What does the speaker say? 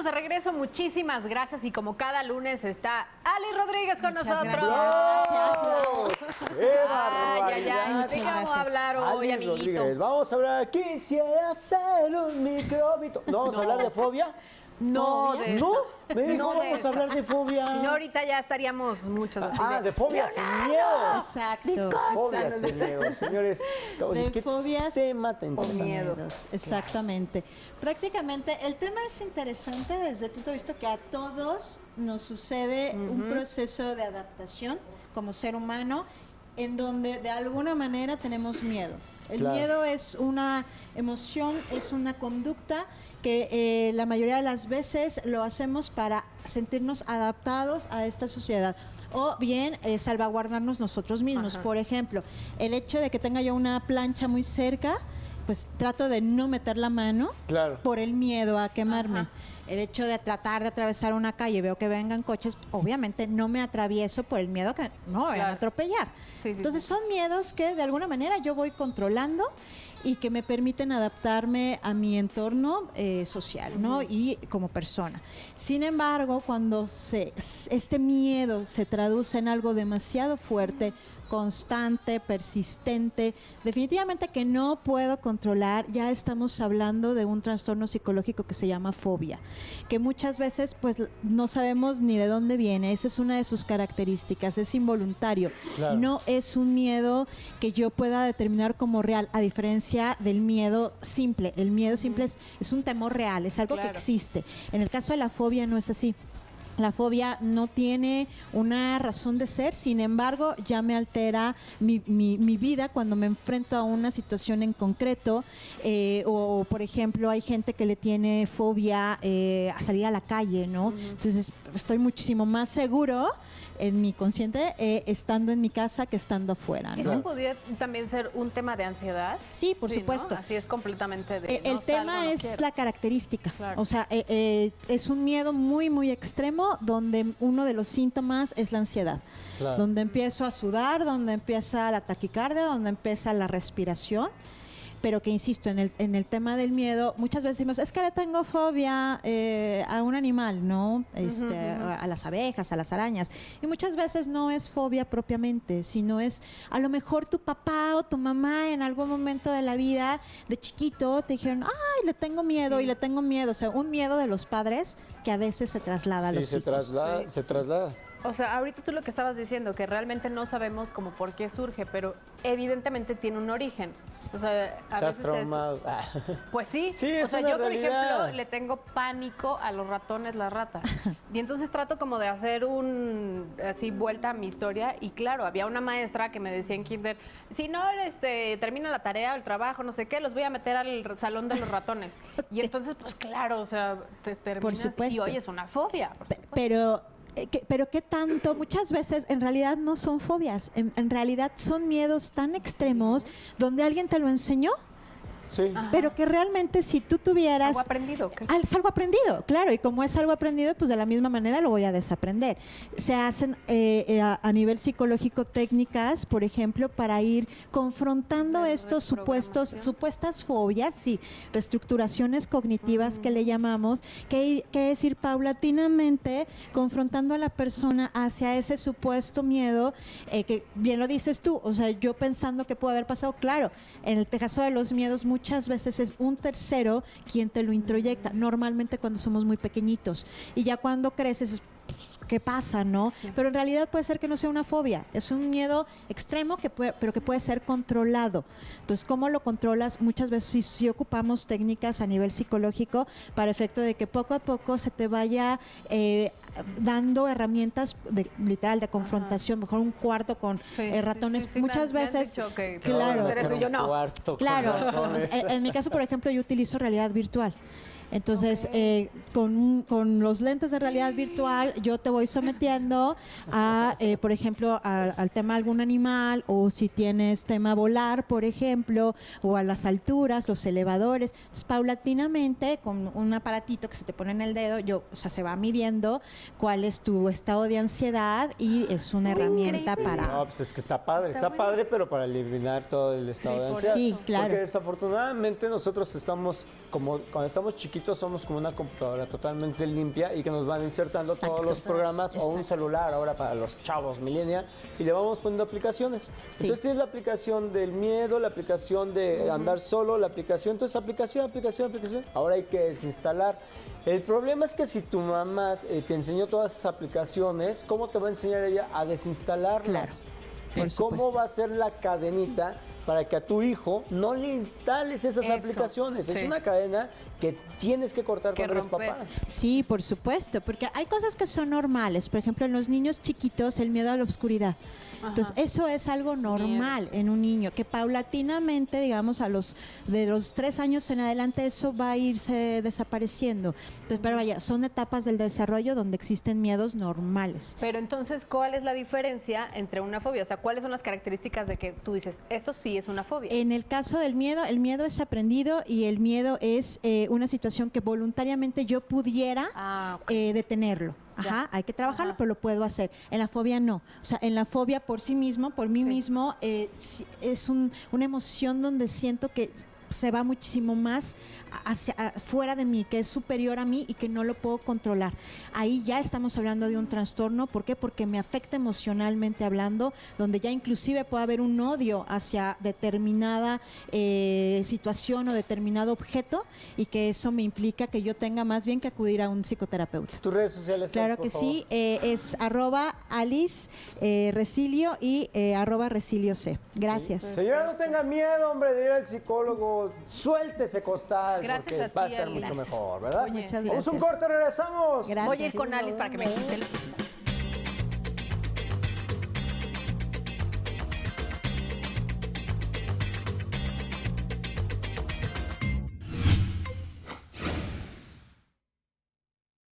estamos de regreso. Muchísimas gracias. Y como cada lunes está Ali Rodríguez con nosotros. Gracias. ¿De qué vamos a hablar hoy, Ali amiguito? Rodríguez, vamos a hablar. Quisiera ser un microbito. ¿No vamos a hablar de fobia? No, de ¿No? esa. Me dijo, No de vamos a hablar de fobia. Si no, ahorita ya estaríamos muchos así de fobia sin miedo. Exacto. Fobia sin miedo, señores. De fobias tema tan o interesante? miedos, exactamente. Prácticamente el tema es interesante desde el punto de vista que a todos nos sucede un proceso de adaptación como ser humano en donde de alguna manera tenemos miedo. El Claro. miedo es una emoción, es una conducta que la mayoría de las veces lo hacemos para sentirnos adaptados a esta sociedad o bien salvaguardarnos nosotros mismos. Ajá. Por ejemplo, el hecho de que tenga yo una plancha muy cerca, pues trato de no meter la mano Claro. por el miedo a quemarme. Ajá. El hecho de tratar de atravesar una calle, veo que vengan coches, obviamente no me atravieso por el miedo a que no me vayan a Claro. atropellar. Sí, sí, Entonces sí. son miedos que de alguna manera yo voy controlando y que me permiten adaptarme a mi entorno social, ¿no? Y como persona. Sin embargo, cuando este miedo se traduce en algo demasiado fuerte, constante, persistente, definitivamente que no puedo controlar, ya estamos hablando de un trastorno psicológico que se llama fobia, que muchas veces pues no sabemos ni de dónde viene, esa es una de sus características, es involuntario, Claro. no es un miedo que yo pueda determinar como real, a diferencia del miedo simple, el miedo simple es un temor real, es algo Claro. que existe, en el caso de la fobia no es así. La fobia no tiene una razón de ser, sin embargo, ya me altera mi vida cuando me enfrento a una situación en concreto. O, por ejemplo, hay gente que le tiene fobia a salir a la calle, ¿no? Entonces, estoy muchísimo más seguro en mi consciente estando en mi casa que estando afuera, ¿Eso ¿no? podría también ser un tema de ansiedad? Sí, por Sí, ¿no? supuesto. Así es completamente de El no tema salgo, no es quiero. la característica. Claro. O sea, es un miedo muy, muy extremo donde uno de los síntomas es la ansiedad. Claro. Donde empiezo a sudar, donde empieza la taquicardia, donde empieza la respiración. Pero que insisto, en el tema del miedo, muchas veces decimos, es que le tengo fobia a un animal, ¿no? A las abejas, a las arañas. Y muchas veces no es fobia propiamente, sino es a lo mejor tu papá o tu mamá en algún momento de la vida, de chiquito, te dijeron, ay, le tengo miedo y le tengo miedo. O sea, un miedo de los padres que a veces se traslada a Sí, los se hijos. traslada, Sí. se traslada. O sea, ahorita tú lo que estabas diciendo, que realmente no sabemos como por qué surge, pero evidentemente tiene un origen. O sea, a Estás veces traumado. pues sí. Sí, o es sea, una yo, por realidad. ejemplo, le tengo pánico a los ratones, las ratas. Y entonces trato como de hacer así vuelta a mi historia. Y claro, había una maestra que me decía en kinder, si no termina la tarea o el trabajo, no sé qué, los voy a meter al salón de los ratones. Y entonces, pues claro, o sea, te terminas supuesto. y hoy es una fobia. Por supuesto. Pero qué tanto, muchas veces en realidad no son fobias, en realidad son miedos tan extremos donde alguien te lo enseñó, Sí. pero que realmente si tú tuvieras... Algo aprendido. ¿qué? Es algo aprendido, claro, y como es algo aprendido, pues de la misma manera lo voy a desaprender. Se hacen a nivel psicológico técnicas, por ejemplo, para ir confrontando De estos reprogramación. supuestas fobias, sí, reestructuraciones cognitivas que le llamamos, que es ir paulatinamente confrontando a la persona hacia ese supuesto miedo, que bien lo dices tú, o sea, yo pensando que puede haber pasado, claro, en el caso de los miedos muchas veces es un tercero quien te lo introyecta, normalmente cuando somos muy pequeñitos, y ya cuando creces ¿qué pasa, no? Pero en realidad puede ser que no sea una fobia, es un miedo extremo pero que puede ser controlado. Entonces, ¿cómo lo controlas? Muchas veces sí ocupamos técnicas a nivel psicológico para efecto de que poco a poco se te vaya dando herramientas literal de confrontación, mejor un cuarto con ratones. sí, Muchas me han veces, dicho que claro, hacer eso y yo no. Cuarto con claro, ratones. en mi caso, por ejemplo, yo utilizo realidad virtual. Entonces, con los lentes de realidad virtual, yo te voy sometiendo a, por ejemplo, al tema algún animal, o si tienes tema volar, por ejemplo, o a las alturas, los elevadores. Entonces, paulatinamente, con un aparatito que se te pone en el dedo, o sea, se va midiendo cuál es tu estado de ansiedad y es una herramienta increíble. para... No, pues es que está padre, está padre, pero para eliminar todo el estado de ansiedad. Sí, claro. Porque desafortunadamente nosotros estamos, como cuando estamos chiquitos, chiquitos somos como una computadora totalmente limpia y que nos van insertando todos los programas o un celular ahora para los chavos millennial y le vamos poniendo aplicaciones. Sí. Entonces tienes la aplicación del miedo, la aplicación de andar solo, la aplicación, entonces aplicación. Ahora hay que desinstalar. El problema es que si tu mamá te enseñó todas esas aplicaciones, ¿cómo te va a enseñar ella a desinstalarlas? Claro, por ¿Y cómo supuesto. va a ser la cadenita para que a tu hijo no le instales esas Eso, aplicaciones? Es sí. una cadena que tienes que cortar Que cuando eres romper. papá. Sí, por supuesto, porque hay cosas que son normales. Por ejemplo, en los niños chiquitos, el miedo a la oscuridad. Entonces, eso es algo normal en un niño, que paulatinamente, digamos, de los 3 años en adelante, eso va a irse desapareciendo. Entonces, pero vaya, son etapas del desarrollo donde existen miedos normales. Pero entonces, ¿cuál es la diferencia entre una fobia? O sea, ¿cuáles son las características de que tú dices, esto sí es una fobia? En el caso del miedo, el miedo es aprendido y el miedo es una situación que voluntariamente yo pudiera Ok. detenerlo. Ajá, hay que trabajarlo, Ajá. pero lo puedo hacer. En la fobia no. O sea, en la fobia por sí mismo, por mí Sí. mismo, es una emoción donde siento que se va muchísimo más fuera de mí, que es superior a mí y que no lo puedo controlar. Ahí ya estamos hablando de un trastorno. ¿Por qué? Porque me afecta emocionalmente hablando, donde ya inclusive puede haber un odio hacia determinada situación o determinado objeto y que eso me implica que yo tenga más bien que acudir a un psicoterapeuta. ¿Tus redes sociales? Claro por que favor? sí, es @Alice Resilio y @ResilioC. Gracias. Señora, no tenga miedo, hombre, de ir al psicólogo. Suéltese costal, Gracias porque a ti, va a estar Ali. mucho Gracias. mejor, ¿verdad? Oye, Muchas sí. Vamos a un gracias. corte, regresamos. Gracias. Voy a ir con Alice para que me quite el...